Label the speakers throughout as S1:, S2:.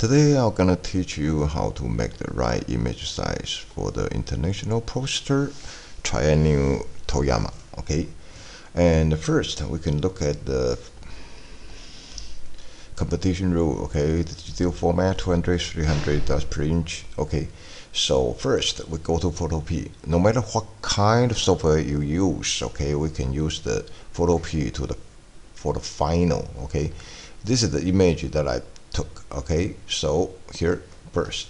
S1: Today I'm gonna teach you how to make the right image size for the international poster Triennial Toyama. Okay, and first we can look at the competition rule. Okay, the digital format 200 300 dots per inch. Okay, so first we go to Photo P. No matter what kind of software you use, okay, we can use the Photo P for the final. Okay, this is the image that I took. Okay, so here first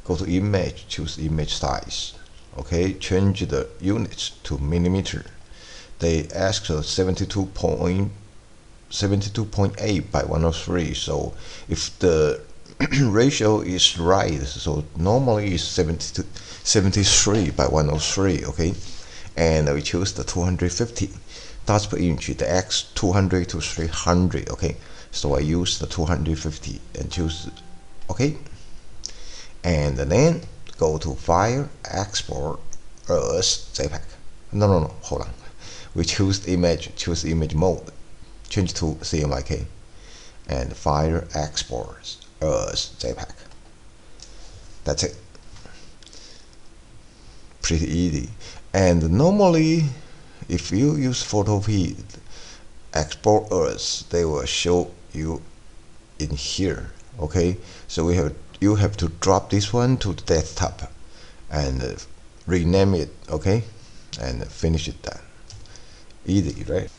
S1: go to image, choose image size. Okay, change the units to millimeter. They ask 72.8 by 103. So if the ratio is right, so normally it's 73 by 103. Okay, and we choose the 250 dots per inch. The X 200 to 300. Okay, so I use the 250 and choose okay, and then go to File, Export as JPEG. No, hold on. We choose the image, choose image mode, change to CMYK, and File, Export as JPEG. That's it. Pretty easy. And normally, if you use Photopea export as, they will show you in here. Okay, so you have to drop this one to the desktop and rename it. Okay, and finish it done. Easy, right?